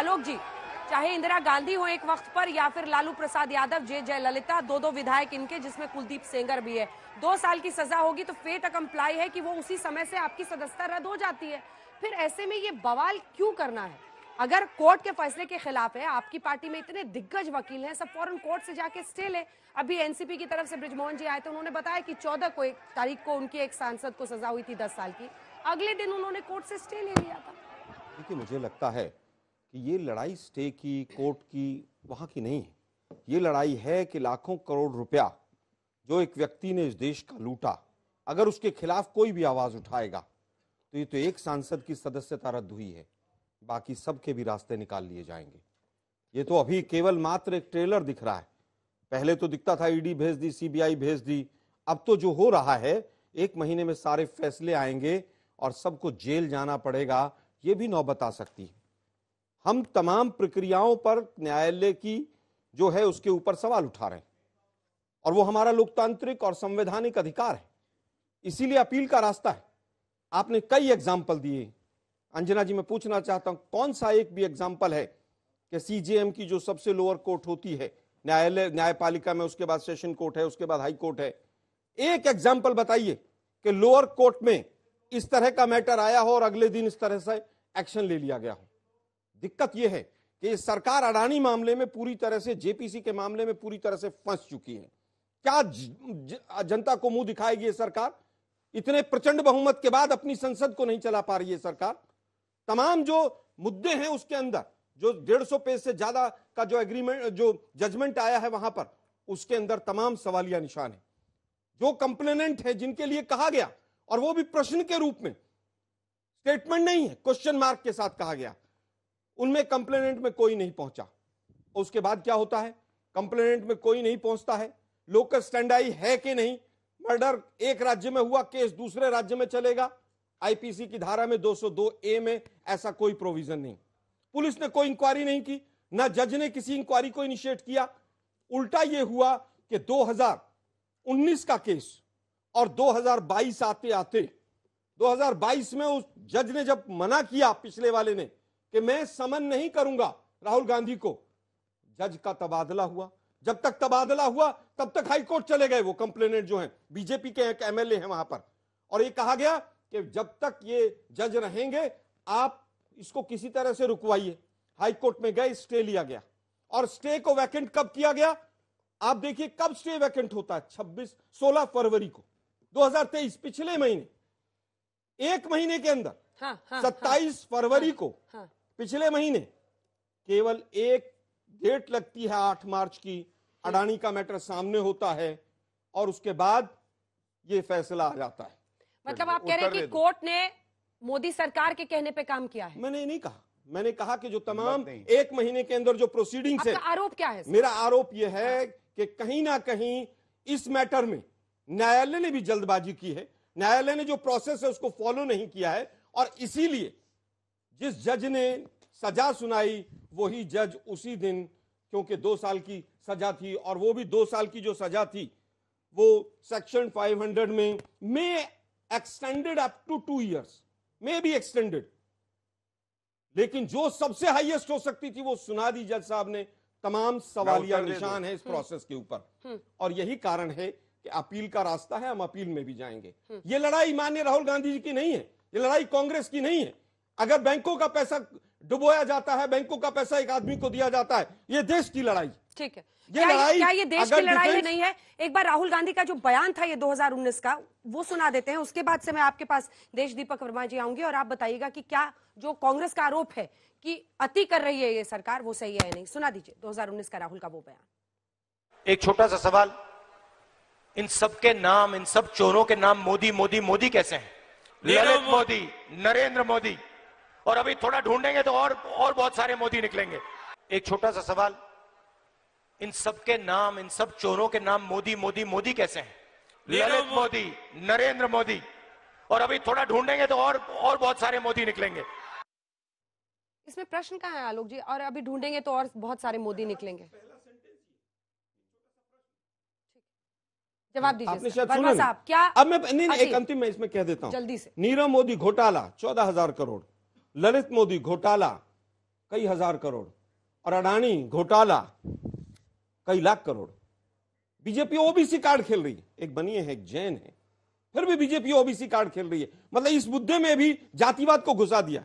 आलोक जी, चाहे इंदिरा गांधी हो एक वक्त पर या फिर लालू प्रसाद यादव, जयललिता, दो विधायक इनके, जिसमें कुलदीप सेंगर भी है, 2 साल की सजा होगी तो फेट अकम्प्लाई है कि वो उसी समय से आपकी सदस्यता रद्द हो जाती है। फिर ऐसे में ये बवाल क्यों करना है? अगर कोर्ट के फैसले के खिलाफ है, आपकी पार्टी में इतने दिग्गज वकील हैं, सब फौरन कोर्ट से जाके स्टे ले। अभी एनसीपी की तरफ से बृजमोहन जी आए थे, उन्होंने बताया कि 14 को एक तारीख को उनकी एक सांसद को सजा हुई थी 10 साल की, अगले दिन उन्होंने कोर्ट से स्टे ले लिया था। देखिए, मुझे लगता है कि ये लड़ाई स्टे की, कोर्ट की, वहां की नहीं है। ये लड़ाई है कि लाखों करोड़ रुपया जो एक व्यक्ति ने इस देश का लूटा, अगर उसके खिलाफ कोई भी आवाज उठाएगा तो ये तो एक सांसद की सदस्यता रद्द हुई है, बाकी सबके भी रास्ते निकाल लिए जाएंगे। ये तो अभी केवल मात्र एक ट्रेलर दिख रहा है। पहले तो दिखता था ईडी भेज दी, सीबीआई भेज दी, अब तो जो हो रहा है 1 महीने में सारे फैसले आएंगे और सबको जेल जाना पड़ेगा, ये भी नौबत आ सकती है। हम तमाम प्रक्रियाओं पर न्यायालय की जो है उसके ऊपर सवाल उठा रहे हैं और वो हमारा लोकतांत्रिक और संवैधानिक अधिकार है, इसीलिए अपील का रास्ता है। आपने कई एग्जाम्पल दिए। अंजना जी, मैं पूछना चाहता हूं, कौन सा एक भी एग्जाम्पल है कि सीजेएम की जो सबसे लोअर कोर्ट होती है न्यायालय, न्यायपालिका में, उसके बाद सेशन कोर्ट है, उसके बाद हाई कोर्ट है, एक एग्जाम्पल बताइए कि लोअर कोर्ट में इस तरह का मैटर आया हो और अगले दिन इस तरह से एक्शन ले लिया गया हो। दिक्कत यह है कि सरकार अडानी मामले में पूरी तरह से, जेपीसी के मामले में पूरी तरह से फंस चुकी है। क्या जनता को मुंह दिखाएगी ये सरकार? इतने प्रचंड बहुमत के बाद अपनी संसद को नहीं चला पा रही है सरकार। तमाम जो मुद्दे हैं उसके अंदर, जो 150 पेज से ज्यादा का जो एग्रीमेंट, जो जजमेंट आया है वहां पर, उसके अंदर तमाम सवालिया निशान है। जो कंप्लेनेंट है, जिनके लिए कहा गया, और वो भी प्रश्न के रूप में, स्टेटमेंट नहीं है, क्वेश्चन मार्क के साथ कहा गया, उनमें कंप्लेनेंट में कोई नहीं पहुंचा। उसके बाद क्या होता है? कंप्लेनेंट में कोई नहीं पहुंचता है, लोकल स्टैंडाई है कि नहीं, मर्डर एक राज्य में हुआ, केस दूसरे राज्य में चलेगा, आईपीसी की धारा में 202A में ऐसा कोई प्रोविजन नहीं। पुलिस ने कोई इंक्वायरी नहीं की, ना जज ने किसी इंक्वायरी को इनिशिएट किया। उल्टा यह हुआ कि 2019 का केस और 2022 आते आते 2022 में उस जज ने जब मना किया, पिछले वाले ने, कि मैं समन नहीं करूंगा राहुल गांधी को, जज का तबादला हुआ। जब तक तबादला हुआ तब तक हाई कोर्ट चले गए वो कंप्लेनेंट जो हैं, बीजेपी के एक एमएलए हैं वहां पर, और ये कहा गया कि जब तक ये जज रहेंगे आप इसको किसी तरह से रुकवाइए। हाई कोर्ट में गए, स्टे लिया गया, और स्टे को वैकेंट कब किया गया? आप देखिए कब स्टे वैकेंट होता है, 16 फरवरी को 2023, पिछले महीने, 1 महीने के अंदर, 27 फरवरी को, पिछले महीने, केवल एक डेट लगती है 8 मार्च की, अडानी का मैटर सामने होता है और उसके बाद ये फैसला आ जाता है। मतलब आप कह रहे हैं कि कोर्ट ने मोदी सरकार के कहने पे काम किया है? मैंने नहीं कहा, मैंने कहा कि जो तमाम 1 महीने के अंदर जो प्रोसीडिंग्स है। आरोप क्या है? मेरा आरोप यह है कि कहीं ना कहीं इस मैटर में न्यायालय ने भी जल्दबाजी की है, न्यायालय ने जो प्रोसेस है उसको फॉलो नहीं किया है, और इसीलिए जिस जज ने सजा सुनाई वही जज उसी दिन, क्योंकि 2 साल की सजा थी, और वो भी 2 साल की जो सजा थी वो सेक्शन 500 में may extended up to 2 years, may be extended, लेकिन जो सबसे हाईएस्ट हो सकती थी वो सुना दी जज साहब ने। तमाम सवालिया निशान है इस प्रोसेस के ऊपर, और यही कारण है कि अपील का रास्ता है, हम अपील में भी जाएंगे। ये लड़ाई माननीय राहुल गांधी जी की नहीं है, ये लड़ाई कांग्रेस की नहीं है। अगर बैंकों का पैसा डुबोया जाता है, बैंकों का पैसा एक आदमी को दिया जाता है, ये देश की लड़ाई। ठीक है, क्या ये देश की लड़ाई नहीं है? एक बार राहुल गांधी का जो बयान था ये 2019 का, वो सुना देते हैं, उसके बाद से मैं आपके पास देश दीपक वर्मा जी आऊंगी और आप बताइएगा कि क्या जो कांग्रेस का आरोप है कि अति कर रही है ये सरकार, वो सही है या नहीं। सुना दीजिए 2019 का राहुल का वो बयान। एक छोटा सा सवाल, इन सब के नाम, इन सब चोरों के नाम मोदी मोदी मोदी कैसे हैं? ललित मोदी, नरेंद्र मोदी, और अभी थोड़ा ढूंढेंगे तो और बहुत सारे मोदी निकलेंगे। एक छोटा सा सवाल, इन सब के नाम, इन सब चोरों के नाम मोदी मोदी मोदी कैसे हैं? ललित मोदी, नरेंद्र मोदी, और अभी थोड़ा ढूंढेंगे तो और बहुत सारे मोदी निकलेंगे। इसमें प्रश्न कहाँ है आलोक जी? और अभी ढूंढेंगे तो और बहुत सारे मोदी निकलेंगे, जवाब दीजिए। आपने शायद सुना नहीं। क्या अब मैं नहीं, एक अंतिम मैं इसमें कह देता हूं जल्दी से। नीरव मोदी घोटाला 14,000 करोड़, ललित मोदी घोटाला कई हजार करोड़, और अडानी घोटाला कई lakh crore. BJP OBC card खेल रही है, एक बनी है एक जैन है, फिर भी बीजेपी ओबीसी कार्ड खेल रही है। मतलब इस मुद्दे में भी जातिवाद को घुसा दिया।